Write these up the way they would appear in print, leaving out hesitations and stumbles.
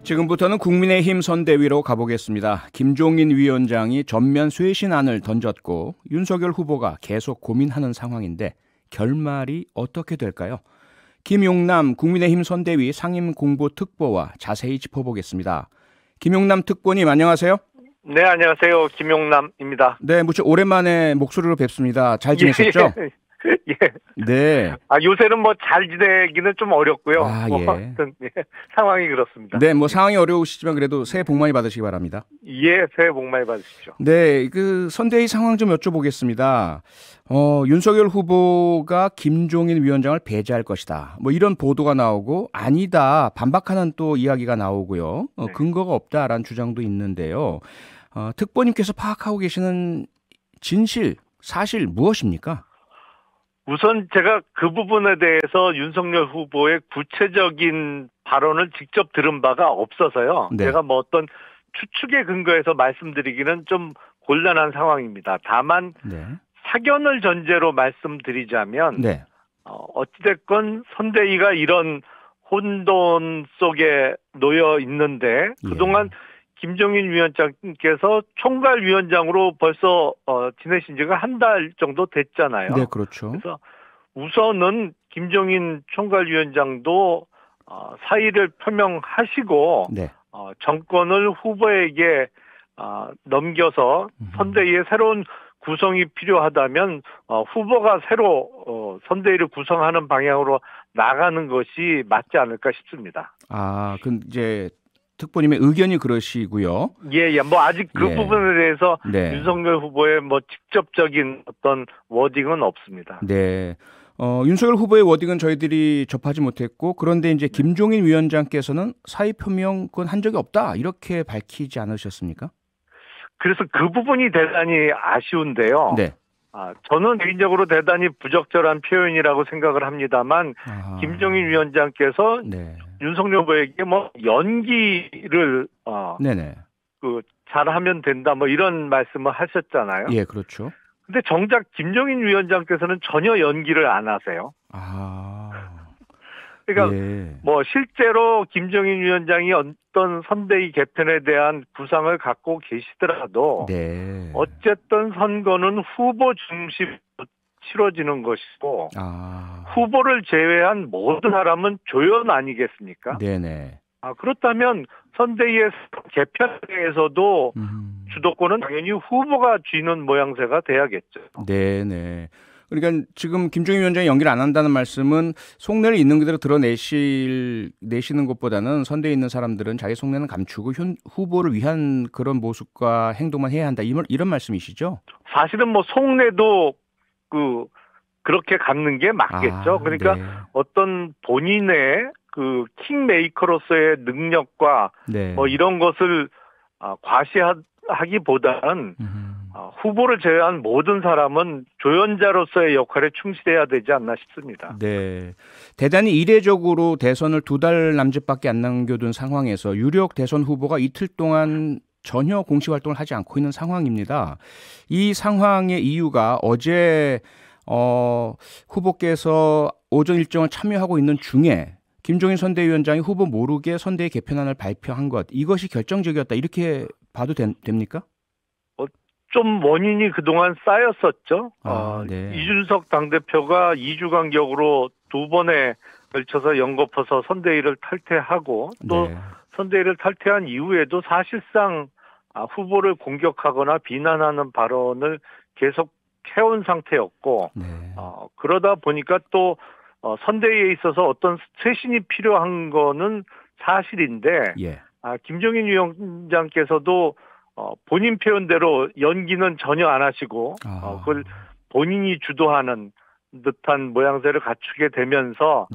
지금부터는 국민의힘 선대위로 가보겠습니다. 김종인 위원장이 전면 쇄신안을 던졌고 윤석열 후보가 계속 고민하는 상황인데 결말이 어떻게 될까요? 김용남 국민의힘 선대위 상임공보특보와 자세히 짚어보겠습니다. 김용남 특보님 안녕하세요. 네, 안녕하세요. 김용남입니다. 네, 무척 오랜만에 목소리로 뵙습니다. 잘 지내셨죠? 예. 네. 요새는 뭐 잘 지내기는 좀 어렵고요. 예. 하여튼, 상황이 그렇습니다. 네, 뭐 상황이 어려우시지만 그래도 새해 복 많이 받으시기 바랍니다. 예, 새해 복 많이 받으십시오. 네, 그 선대위 상황 좀 여쭤보겠습니다. 윤석열 후보가 김종인 위원장을 배제할 것이다. 뭐 이런 보도가 나오고 아니다 반박하는 또 이야기가 나오고요. 근거가 없다라는 주장도 있는데요. 특보님께서 파악하고 계시는 진실, 사실 무엇입니까? 우선 제가 그 부분에 대해서 윤석열 후보의 구체적인 발언을 직접 들은 바가 없어서요. 네. 제가 뭐 어떤 추측에 근거해서 말씀드리기는 좀 곤란한 상황입니다. 다만 네. 사견을 전제로 말씀드리자면 네. 어찌됐건 선대위가 이런 혼돈 속에 놓여 있는데 그동안 김종인 위원장께서 총괄위원장으로 벌써 지내신 지가 한 달 정도 됐잖아요. 네, 그렇죠. 그래서 우선은 김종인 총괄위원장도 사의를 표명하시고 네. 정권을 후보에게 넘겨서 선대위의 새로운 구성이 필요하다면 후보가 새로 선대위를 구성하는 방향으로 나가는 것이 맞지 않을까 싶습니다. 그 이제 특보님의 의견이 그러시고요. 예. 뭐 아직 그 부분에 대해서 네. 윤석열 후보의 뭐 직접적인 어떤 워딩은 없습니다. 네. 윤석열 후보의 워딩은 저희들이 접하지 못했고 그런데 이제 김종인 위원장께서는 사의 표명 그건 한 적이 없다 이렇게 밝히지 않으셨습니까? 그래서 그 부분이 대단히 아쉬운데요. 네. 저는 개인적으로 대단히 부적절한 표현이라고 생각을 합니다만 김종인 위원장께서 네. 윤석열 후보에게 뭐 연기를 네네. 잘하면 된다 뭐 이런 말씀을 하셨잖아요. 예, 그렇죠. 근데 정작 김종인 위원장께서는 전혀 연기를 안 하세요. 그러니까 뭐 실제로 김종인 위원장이 어떤 선대위 개편에 대한 구상을 갖고 계시더라도 어쨌든 선거는 후보 중심으로 치러지는 것이고 후보를 제외한 모든 사람은 조연 아니겠습니까? 네네. 그렇다면 선대위의 개편에서도 주도권은 당연히 후보가 쥐는 모양새가 돼야겠죠. 네네. 그러니까 지금 김종인 위원장이 연기를 안 한다는 말씀은 속내를 있는 그대로 내시는 것보다는 선대에 있는 사람들은 자기 속내는 감추고 후보를 위한 그런 모습과 행동만 해야 한다. 이런 말씀이시죠? 사실은 뭐 속내도 그렇게 갖는 게 맞겠죠. 그러니까 어떤 본인의 킹메이커로서의 능력과 뭐 이런 것을 과시하기보다는 후보를 제외한 모든 사람은 조연자로서의 역할에 충실해야 되지 않나 싶습니다. 네, 대단히 이례적으로 대선을 2달 남짓밖에 안 남겨둔 상황에서 유력 대선 후보가 이틀 동안 전혀 공식 활동을 하지 않고 있는 상황입니다. 이 상황의 이유가 어제 후보께서 오전 일정을 참여하고 있는 중에 김종인 선대위원장이 후보 모르게 선대위 개편안을 발표한 것, 이것이 결정적이었다 이렇게 봐도 됩니까? 좀 원인이 그동안 쌓였었죠. 네. 이준석 당대표가 2주 간격으로 2번에 걸쳐서 연거푸서 선대위를 탈퇴하고 또 선대위를 탈퇴한 이후에도 사실상 후보를 공격하거나 비난하는 발언을 계속 해온 상태였고 그러다 보니까 또 선대위에 있어서 어떤 쇄신이 필요한 거는 사실인데 김종인 위원장께서도 본인 표현대로 연기는 전혀 안 하시고 그걸 본인이 주도하는 듯한 모양새를 갖추게 되면서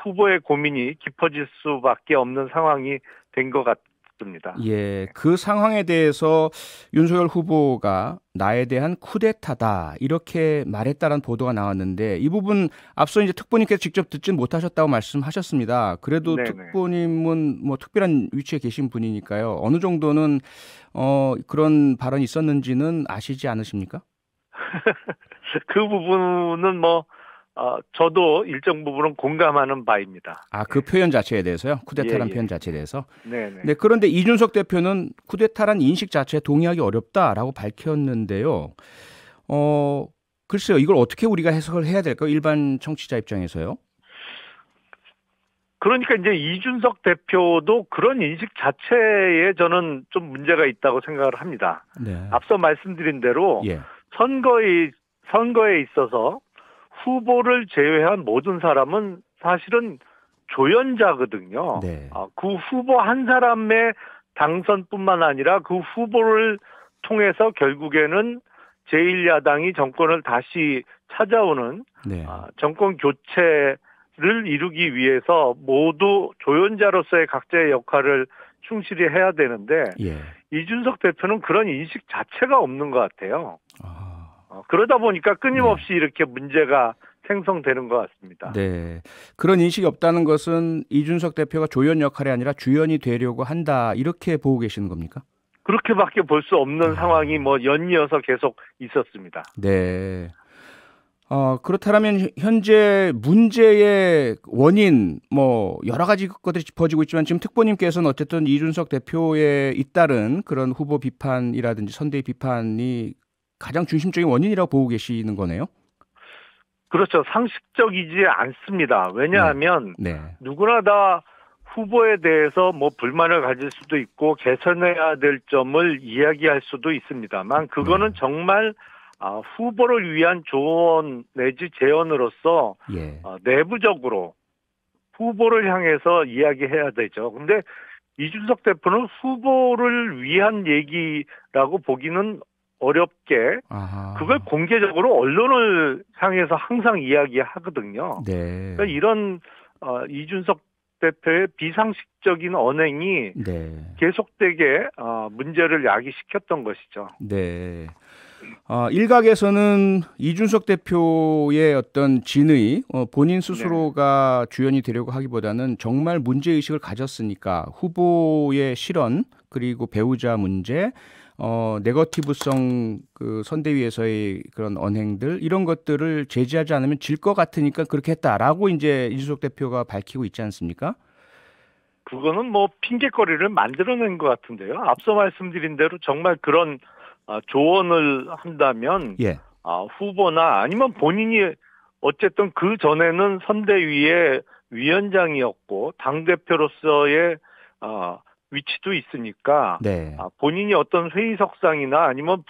후보의 고민이 깊어질 수밖에 없는 상황이 된 것 같습니다. 예, 그 상황에 대해서 윤석열 후보가 나에 대한 쿠데타다 이렇게 말했다는 보도가 나왔는데 이 부분 앞서 이제 특보님께서 직접 듣진 못하셨다고 말씀하셨습니다. 그래도 특보님은 뭐 특별한 위치에 계신 분이니까요. 어느 정도는 그런 발언이 있었는지는 아시지 않으십니까? 그 부분은 뭐 저도 일정 부분은 공감하는 바입니다. 아, 그 표현 자체에 대해서요? 쿠데타란 예, 예. 표현 자체에 대해서? 네네. 네, 그런데 이준석 대표는 쿠데타란 인식 자체에 동의하기 어렵다라고 밝혔는데요. 글쎄요, 이걸 어떻게 우리가 해석을 해야 될까요? 일반 청취자 입장에서요? 그러니까 이제 이준석 대표도 그런 인식 자체에 저는 좀 문제가 있다고 생각을 합니다. 네. 앞서 말씀드린 대로 예. 선거에 있어서 후보를 제외한 모든 사람은 사실은 조연자거든요. 네. 그 후보 한 사람의 당선뿐만 아니라 그 후보를 통해서 결국에는 제1야당이 정권을 다시 찾아오는 네. 정권 교체를 이루기 위해서 모두 조연자로서의 각자의 역할을 충실히 해야 되는데 예. 이준석 대표는 그런 인식 자체가 없는 것 같아요. 그러다 보니까 끊임없이 네. 이렇게 문제가 생성되는 것 같습니다. 네. 그런 인식이 없다는 것은 이준석 대표가 조연 역할이 아니라 주연이 되려고 한다. 이렇게 보고 계시는 겁니까? 그렇게밖에 볼 수 없는 상황이 연이어서 계속 있었습니다. 네. 그렇다면 현재 문제의 원인 여러 가지 것들이 짚어지고 있지만 지금 특보님께서는 어쨌든 이준석 대표에 잇따른 그런 후보 비판이라든지 선대위 비판이 가장 중심적인 원인이라고 보고 계시는 거네요. 그렇죠. 상식적이지 않습니다. 왜냐하면 네. 누구나 다 후보에 대해서 불만을 가질 수도 있고 개선해야 될 점을 이야기할 수도 있습니다만 그거는 정말 후보를 위한 조언 내지 제언으로서 내부적으로 후보를 향해서 이야기해야 되죠. 근데 이준석 대표는 후보를 위한 얘기라고 보기는 어렵게 그걸 공개적으로 언론을 향해서 항상 이야기하거든요. 네. 그러니까 이런 이준석 대표의 비상식적인 언행이 계속되게 문제를 야기시켰던 것이죠. 네. 일각에서는 이준석 대표의 어떤 진의, 본인 스스로가 주연이 되려고 하기보다는 정말 문제의식을 가졌으니까 후보의 실언, 그리고 배우자 문제, 네거티브성 그 선대위에서의 그런 언행들, 이런 것들을 제지하지 않으면 질 것 같으니까 그렇게 했다라고 이제 이준석 대표가 밝히고 있지 않습니까? 그거는 핑계거리를 만들어낸 것 같은데요. 앞서 말씀드린 대로 정말 그런 조언을 한다면 후보나 아니면 본인이 어쨌든 그 전에는 선대위의 위원장이었고 당대표로서의 위치도 있으니까 본인이 어떤 회의석상이나 아니면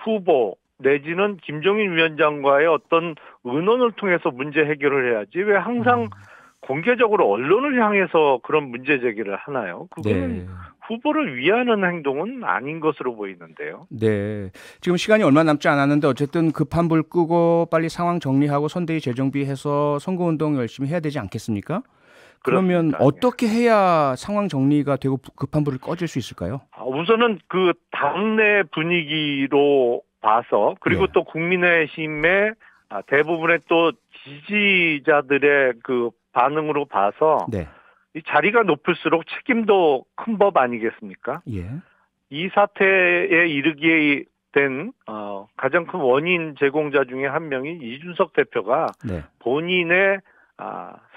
후보 내지는 김종인 위원장과의 어떤 의논을 통해서 문제 해결을 해야지 왜 항상 공개적으로 언론을 향해서 그런 문제 제기를 하나요? 그거는 후보를 위하는 행동은 아닌 것으로 보이는데요. 네. 지금 시간이 얼마 남지 않았는데 어쨌든 급한 불 끄고 빨리 상황 정리하고 선대위 재정비해서 선거운동 열심히 해야 되지 않겠습니까? 그러면 그렇습니다. 어떻게 해야 상황 정리가 되고 급한 불을 꺼질 수 있을까요? 우선은 그 당내 분위기로 봐서 그리고 또 국민의힘의 대부분의 또 지지자들의 그 반응으로 봐서 이 자리가 높을수록 책임도 큰 법 아니겠습니까? 이 사태에 이르게 된 가장 큰 원인 제공자 중에 한 명이 이준석 대표가 본인의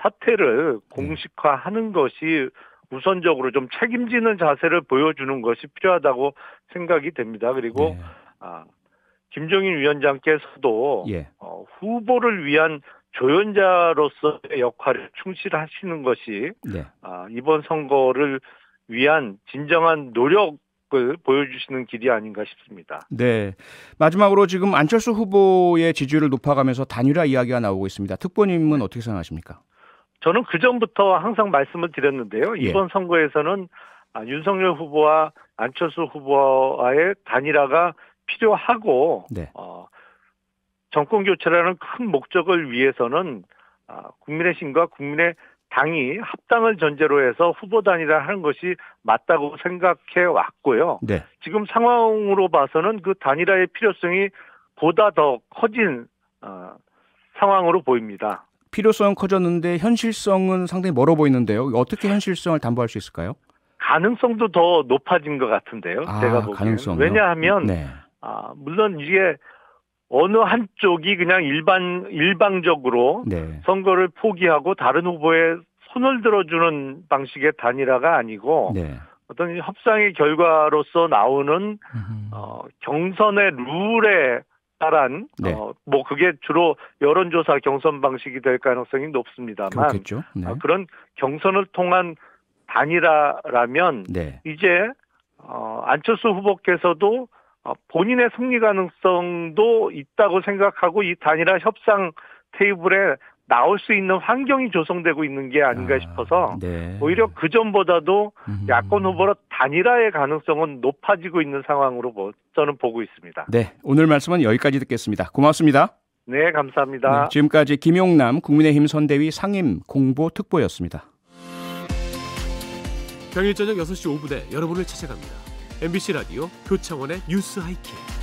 사태를 공식화하는 것이 우선적으로 좀 책임지는 자세를 보여주는 것이 필요하다고 생각이 됩니다. 그리고 김종인 위원장께서도 후보를 위한 조연자로서의 역할을 충실하시는 것이 이번 선거를 위한 진정한 노력을 보여주시는 길이 아닌가 싶습니다. 네. 마지막으로 지금 안철수 후보의 지지율을 높아가면서 단일화 이야기가 나오고 있습니다. 특보님은 어떻게 생각하십니까? 저는 그전부터 항상 말씀을 드렸는데요. 이번 선거에서는 윤석열 후보와 안철수 후보와의 단일화가 필요하고 정권 교체라는 큰 목적을 위해서는 국민의힘과 국민의당이 합당을 전제로 해서 후보 단일화하는 것이 맞다고 생각해 왔고요. 지금 상황으로 봐서는 그 단일화의 필요성이 보다 더 커진 상황으로 보입니다. 필요성은 커졌는데 현실성은 상당히 멀어 보이는데요. 어떻게 현실성을 담보할 수 있을까요? 가능성도 더 높아진 것 같은데요. 제가 보기에는. 왜냐하면 물론 이게 어느 한쪽이 그냥 일방적으로 네. 선거를 포기하고 다른 후보에 손을 들어주는 방식의 단일화가 아니고 네. 어떤 협상의 결과로서 나오는 경선의 룰에 따른 네. 뭐 그게 주로 여론조사 경선 방식이 될 가능성이 높습니다만 그렇겠죠. 네. 그런 경선을 통한 단일화라면 네. 이제 안철수 후보께서도 본인의 승리 가능성도 있다고 생각하고 이 단일화 협상 테이블에 나올 수 있는 환경이 조성되고 있는 게 아닌가 싶어서 네. 오히려 그전보다도 야권 후보로 단일화의 가능성은 높아지고 있는 상황으로 저는 보고 있습니다. 네, 오늘 말씀은 여기까지 듣겠습니다. 고맙습니다. 네, 감사합니다. 네, 지금까지 김용남 국민의힘 선대위 상임 공보특보였습니다. 평일 저녁 6시 5분에 여러분을 찾아갑니다. MBC 라디오 표창원의 뉴스 하이킥.